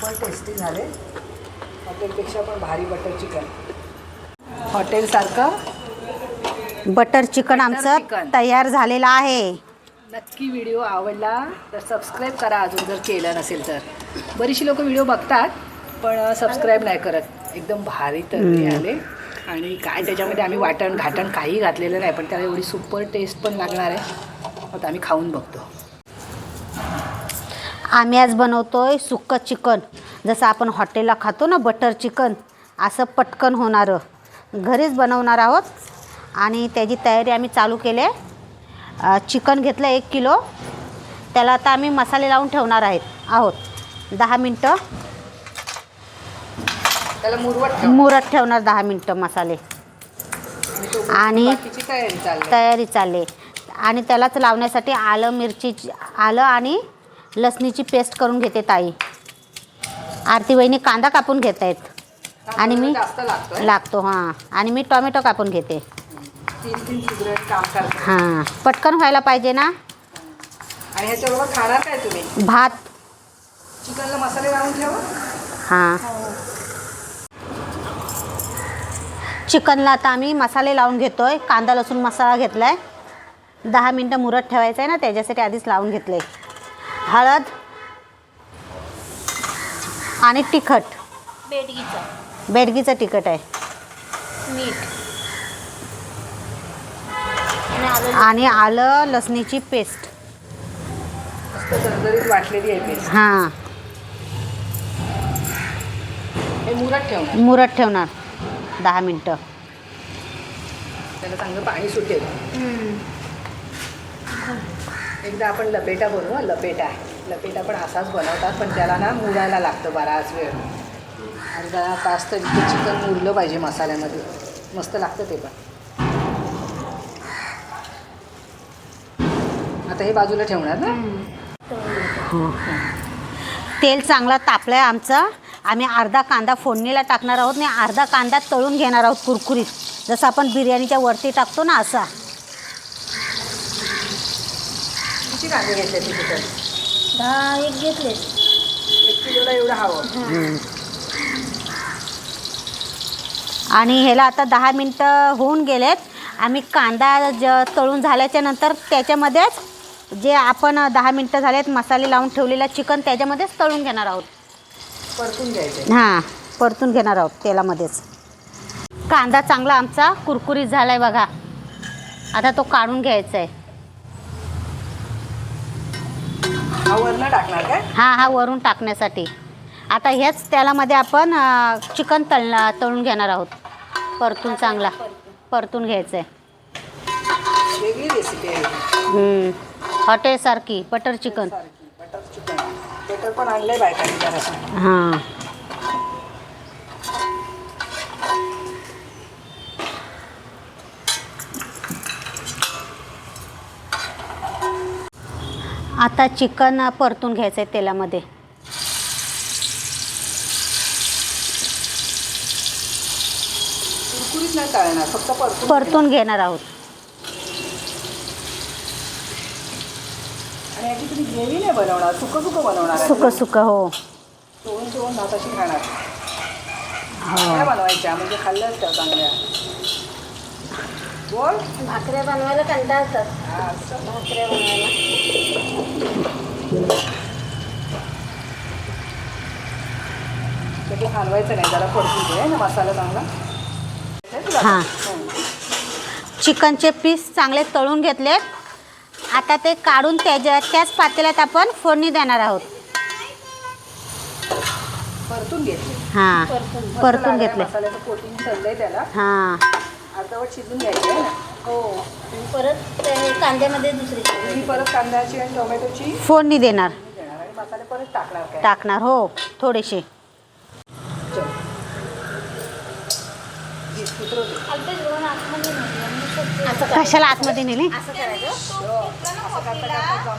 Super tasty झाले. हॉटेलपेक्षा पण भारी बटर चिकन. हॉटेलसारखं बटर चिकन आमचं चिकन तयार झालेलं आहे. नक्की व्हिडिओ आवडला तर सबस्क्राईब करा अजून जर केलं नसेल तर. बरीचशी लोक व्हिडिओ बघतात पण सबस्क्राईब नाही करत. एकदम भारी तर्री आले आणि काय त्याच्यामध्ये आम्ही वाटण घाटण काही घातलेलं नाही पण त्याला एवढी सुपर टेस्ट पण लागणार आहे. आता आम्ही खाऊन बघतो. आम्ही आज बनवतोय सुक्कं चिकन. जसं आपण हॉटेलला खातो ना बटर चिकन, असं पटकन होणारं घरीच बनवणार आहोत. आणि त्याची तयारी आम्ही चालू केली आहे. चिकन घेतलं 1 किलो. त्याला आता आम्ही मसाले लावून ठेवणार आहोत 10 मिनटं. त्याला मुरत ठेवणार 10 मिनटं मसाले. आणि तयारी चालली. आणि त्यालाच लावण्यासाठी आलं आणि लसणीची पेस्ट करून घेते ताई. आरती वहिनी कांदा कापून घेत आहेत आणि मी लागतो हां. आणि मी टोमॅटो कापून घेते. हां पटकन व्हायला पाहिजे ना. आणि ह्याच्याबरोबर खाणार काय तुम्ही? भात. चिकनला मसाले लावून ठेवा. हां चिकनला आता आम्ही मसाले लावून घेतोय. कांदा लसूण मसाला घेतला आहे. 10 मिनटं मुरत ठेवायचं आहे ना, त्याच्यासाठी आधीच लावून घेतलं आहे. हळद आणि तिखट. बेडगीचं तिखट आहे. मीठ आणि आलं लसणीची पेस्ट. दरदरीत वाटलेली आहे पेस्ट. हां हे मुरत ठेवणार 10 मिनटं. त्याला चांगलं पाणी सुटेल. एकदा आपण लपेटा बनवू. लपेटा पण असाच बनवतात पण त्याला ना मुरायला लागतं बराच वेळ. अर्धा तास तरी ते चिकन मुरलं पाहिजे मसाल्यामध्ये. मस्त लागतं ते पण. आता हे बाजूला ठेवणार ना. तेल चांगला तापलं आहे आमचं. आम्ही अर्धा कांदा फोडणीला टाकणार आहोत आणि अर्धा कांदा तळून घेणार आहोत कुरकुरीत, जसं आपण बिर्याणीच्या वरती टाकतो ना असा. किती कांदे घेतले तिथे तर? 10 घेतले. 1 किलोला एवढं हवं. आणि ह्याला आता 10 मिनटं होऊन गेलेत. आम्ही कांदा तळून झाल्याच्या नंतर त्याच्यामध्येच जे आपण 10 मिनटं झालेत मसाले लावून ठेवलेला चिकन त्याच्यामध्येच तळून घेणार आहोत. परतून घ्यायचं. हां परतून घेणार आहोत तेलामध्येच. कांदा चांगला आमचा कुरकुरीत झाला आहे बघा. आता तो काढून घ्यायचा आहे. हा वरनं टाकणार काय? हा वरून टाकण्यासाठी. आता हेच तेलामध्ये आपण चिकन तळून घेणार आहोत. परतून चांगला परतून घ्यायचं आहे. वेगळी रेसिपी आहे. हॉटेलसारखी बटर चिकन. बटर पण आणलंय बायकांनी जरासं. हां आता चिकन परतून घ्यायचं आहे तेलामध्ये. कुरकुरीत नाही तळणार, फक्त परतून घेणार आहोत. आणि याची तुम्ही ग्रेव्ही नाही बनवणार, सुकं बनवणार. सुकं हो. तोळून भाताशी खाणार. हो काय बनवायच्या म्हणजे खाल्लंच त्या चांगल्या. बोल. भाकऱ्या बनवायला कंटाळतात. भाकऱ्या बनवायला ते हलवायचं नाही, जरा परतून घे ना मसाला चांगला. हां चिकनचे पीस चांगले तळून घेतलेत. आता ते काढून त्याच पातेल्यात आपण फोडणी देणार आहोत. परतून घेतले. हां परतून घेतले. मसाल्याचं कोटिंग चाललंय त्याला. हां अर्धवट शिजून घ्यायचं आहे. हो. आणि परत ते कांद्यामध्ये दुसरी परत कांद्याची आणि टोमॅटोची फोडणी देणार. आणि मसाले परत टाकणार काय? टाकणार हो थोडेसे. कशाला आतमध्ये नेली? असं करायचं.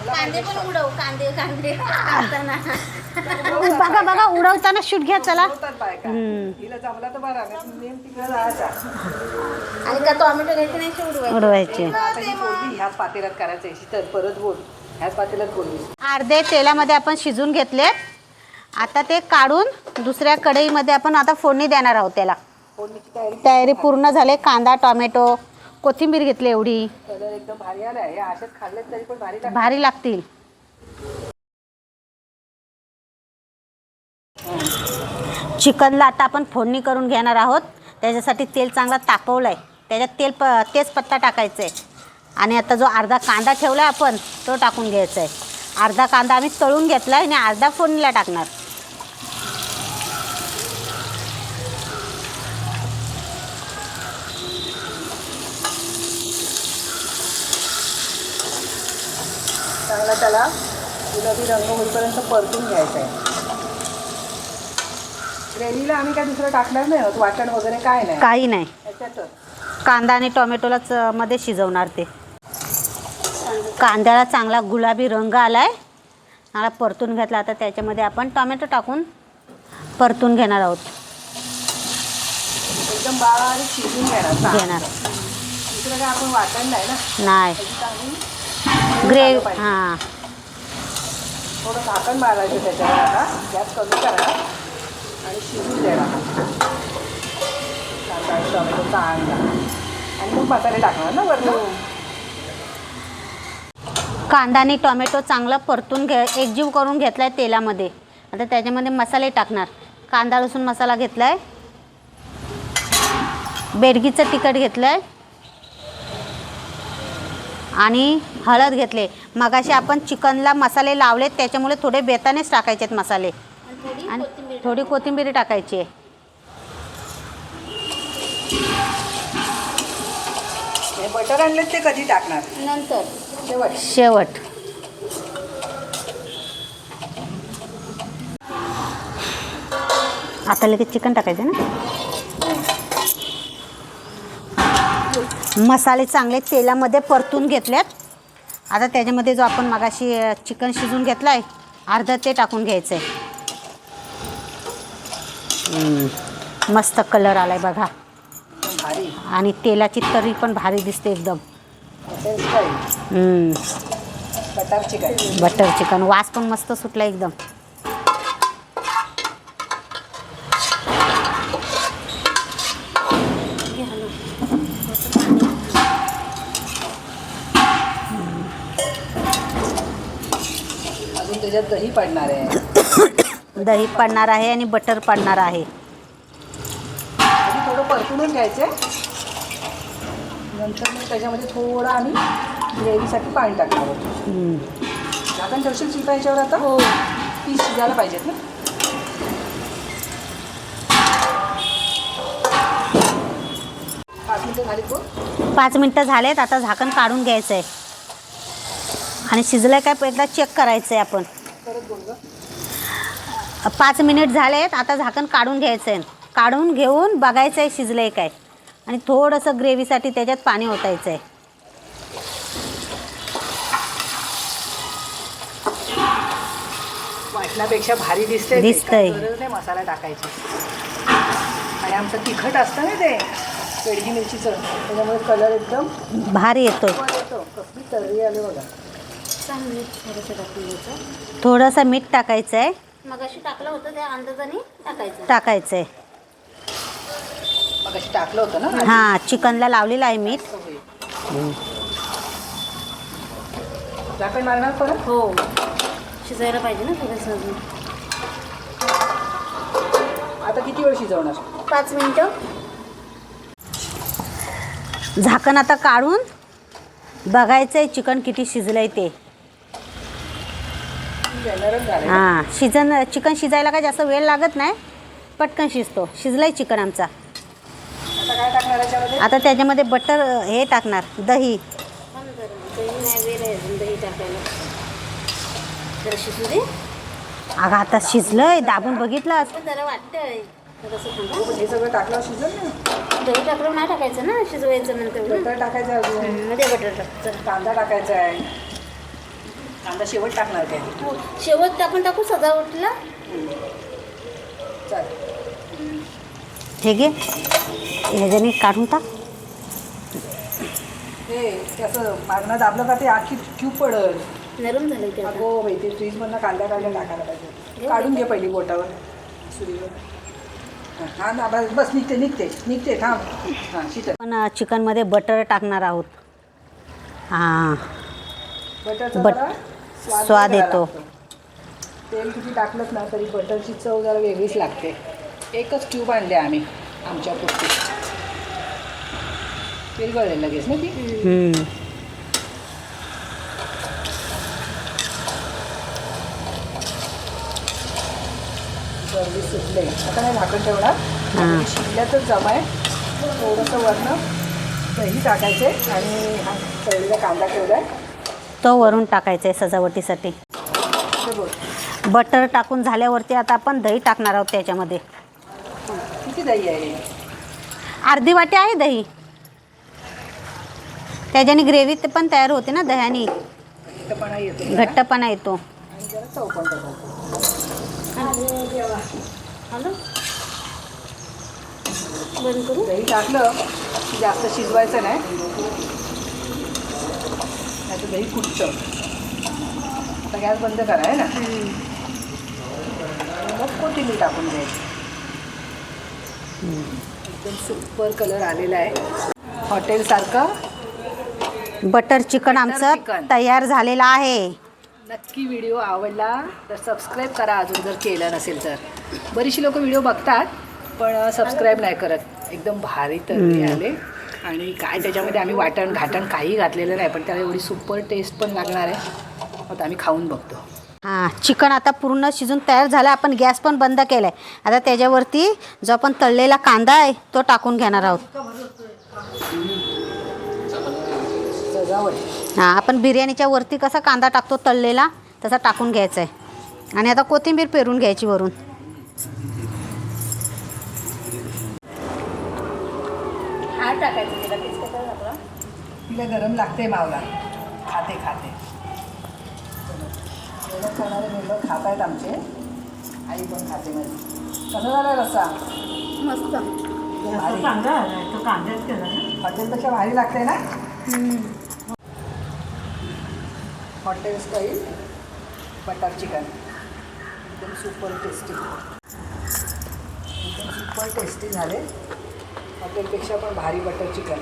कांदे पण उडव. कांदे बघा उडवताना शूट घ्या चला. हिला जमला तर बरं, नेम तिकडे जायचा. आणि का टोमॅटो घ्यायचे नाही उडवायचे. आता ही फोडणी ह्याच पातेल्यात करायचं. तर परत बोल, ह्याच पातेल्यात बोलली. अर्धे तेलामध्ये आपण शिजून घेतले. आता ते काढून दुसऱ्या कढईमध्ये आपण आता फोडणी देणार आहोत त्याला. फोडणीची तयारी. तयारी पूर्ण झाले. कांदा, टोमॅटो, कोथिंबीर घेतली एवढी. कलर एकदम भारी आलाय. हे असेच खाल्ले तरी पण भारी लागतात. भारी लागतील. चिकनला आता आपण फोडणी करून घेणार आहोत. त्याच्यासाठी तेल चांगला तापवलं आहे. त्याच्यात तेजपत्ता टाकायचं आहे. आणि आता जो अर्धा कांदा ठेवला आहे आपण तो टाकून घ्यायचा आहे. अर्धा कांदा आम्ही तळून घेतला आहे आणि अर्धा फोडणीला टाकणार. चांगला त्याला गुलाबी रंग होईपर्यंत परतून घ्यायचा आहे. ग्रेव्हीला आम्ही काय दुसरं टाकणार नाही आहोत. वाटण वगैरे काय नाही. काही नाही. त्याच्यातच कांदा आणि टोमॅटोलाच मध्ये शिजवणार ते. कांद्याला चांगला गुलाबी रंग आला आहे. चांगला परतून घेतला. आता त्याच्यामध्ये आपण टोमॅटो टाकून परतून घेणार आहोत. एकदम बारीक शिजून घेणार. दुसरं काय आपण वाटण नाही ना. नाही. ग्रेव्ही हां. थोडं झाकण मारायचं त्याच्यावर. आता गॅस कमी करा आणि शिजून देणार. कांदा टोमॅटो चांगला आणि मग मसाले टाकणार ना वरून. कांदा आणि टोमॅटो चांगलं परतून एकजीव करून घेतला आहे तेलामध्ये. आता त्याच्यामध्ये मसाले टाकणार. कांदा लसूण मसाला घेतला आहे. बेडगीचं तिखट घेतलं आहे आणि हळद घेतले. मगाशी आपण चिकनला मसाले लावलेत त्याच्यामुळे थोडे बेतानेच टाकायचे आहेत मसाले. आणि थोडी कोथिंबीर टाकायची आहे. हे बटर आणलेत ते कधी टाकणार. नंतर शेवट. आता लगेच चिकन टाकायचं ना. मसाले चांगले तेलामध्ये परतून घेतलेत. आता त्याच्यामध्ये जो आपण मगाशी चिकन शिजून घेतला आहे अर्धा ते टाकून घ्यायचं आहे. मस्त कलर आलाय बघा. भारी. आणि तेलाची तरी पण भारी दिसते एकदम. Butter chicken. बटर चिकन वास पण मस्त सुटला एकदम. अजून त्याच्यात दही पडणार आहे. दही पडणार आहे आणि बटर पडणार आहे. आधी थोडं परतूनच घ्यायचं. नंतर मग त्याच्यामध्ये थोडं आम्ही ग्रेव्हीसाठी पाणी टाकणार आहोत. आपण ठेवशील चिकन याच्यावर आता. हो. पीस शिजायला पाहिजेत ना. पाच मिनिटं झाली तो. 5 मिनटं झालेत. आता झाकण काढून घ्यायचं आहे आणि शिजलं काय एकदा चेक करायचं आहे आपण. परत बोल गं. 5 मिनिट झालेत. आता झाकण काढून घ्यायचं आहे. काढून घेऊन बघायचं आहे शिजलं आहे काय. आणि थोडंसं ग्रेव्हीसाठी त्याच्यात पाणी ओतायचं आहे. वाटण्यापेक्षा भारी दिसतंय. दिसतंय. गरज नाही मसाला टाकायची. आणि आमचं तिखट असतं ना ते बेडगी मिरचीचं त्याच्यामुळे कलर एकदम भारी येतोय. येतो. कसली तर्री आली बघा. थोडंसं मीठ टाकायचं आहे. मगाशी टाकलं होतं त्या अंदाजाने टाकायचं आहे. मग अशी टाकलं होतं ना. हां चिकनला लावलेलं आहे मीठ. झाकण मारणार परत. हो. शिजायला पाहिजे ना थोडंसं अजून. आता किती वेळ शिजवणार. 5 मिनिटं. झाकण आता काढून बघायचं आहे चिकन किती शिजलं आहे ते. हां चिकन शिजायला काय जास्त वेळ लागत नाही. पटकन शिजतो. शिजलं आहे चिकन आमचा. आता काय टाकणार याच्यामध्ये. आता त्याच्यामध्ये बटर हे टाकणार दही. दही नाही वेळ आहे अजून दही टाकायला. जरा शिजू दे. अगं आता शिजलंय. दाबून बघितलं. पण जरा वाटतंय थोडंसं थांबा. हे सगळं टाकलं शिजल ना. दही टाकलं नाही टाकायचं ना शिजवायचं नंतर. बटर टाकायचं अजून. मध्ये बटर टाक. कांदा टाकायचा आहे. कांदा शेवट टाकणार काय. हो शेवट आपण टाकू सजावटला. चालेल. हे घे ह्याच्याने काढून टाक. हे त्याचं मागणं दाबलं का ते आखी क्यूब पडल. नरम झालं ते आता. अगो बाई ते फ्रीजमधनं कांदा टाकायला पाहिजे. काढून घे पहिली बोटावर सुरीवर. हां ना बस निघते थांब. हां शीतल पण चिकनमध्ये बटर टाकणार आहोत. हां बटरचा बट- जरा स्वाद वेगळा येतो. लागतो. तेल किती टाकलंच ना तरी बटरची चव जरा वेगळीच लागते. एकच ट्यूब आणले आम्ही आमच्या पुरती. विरघळेल लगेच ना ती. सर्दी सुटले आता नाही झाकण ठेवणार. हां. शिजल्यातच जमाय. थोडंसं वरनं दही टाकायचे आणि हा तळलेला कांदा ठेवलाय तो वरून टाकायचा आहे सजावटीसाठी. ते बघ बटर टाकून झाल्यावरती आता आपण दही टाकणार आहोत त्याच्यामध्ये. किती दही आहे. अर्धी वाटी आहे दही. त्याच्याने ग्रेव्ही पण तयार होते ना दह्याने. घट्टपणा येतो जरा. घट्टपणा येतो. आणि जरा चव पण बदलते. बंद करू. दही टाकलं की जास्त शिजवायचं नाही तर दही फुटतं. आता गॅस बंद करा आहे ना. आणि मग कोथिंबीर टाकून द्यायची. एकदम सुपर कलर आलेला आहे. हॉटेलसारखं बटर चिकन आमचं चिकन. तयार झालेलं आहे. नक्की व्हिडिओ आवडला तर सबस्क्राईब करा अजून जर केलं नसेल तर. बरीचशी लोक व्हिडिओ बघतात पण सबस्क्राईब नाही करत. एकदम भारी तर्री आले आणि काय त्याच्यामध्ये आम्ही वाटण घाटण काही घातलेलं नाही पण त्याला एवढी सुपर टेस्ट पण लागणार आहे. आता आम्ही खाऊन बघतो. हां चिकन आता पूर्ण शिजून तयार झालं. आपण गॅस पण बंद केला आहे. आता त्याच्यावरती जो आपण तळलेला कांदा आहे तो टाकून घेणार आहोत. सजावट हां आपण बिर्याणीच्या वरती कसा कांदा टाकतो तळलेला तसा टाकून घ्यायचा आहे. आणि आता कोथिंबीर पेरून घ्यायची वरून. हा टाकायचं तिला तेच कसं झालं. तिला गरम लागते मावला. खाते एवढं खाणारे मुलं खात आहेत आमचे. आई पण खाते माझी. कसं झालं रस्सा. मस्त. हॉटेलपेक्षा भारी लागते ना. हॉटेल स्टाईल बटर चिकन एकदम सुपर टेस्टी झाले. हॉटेलपेक्षा पण भारी बटर चिकन.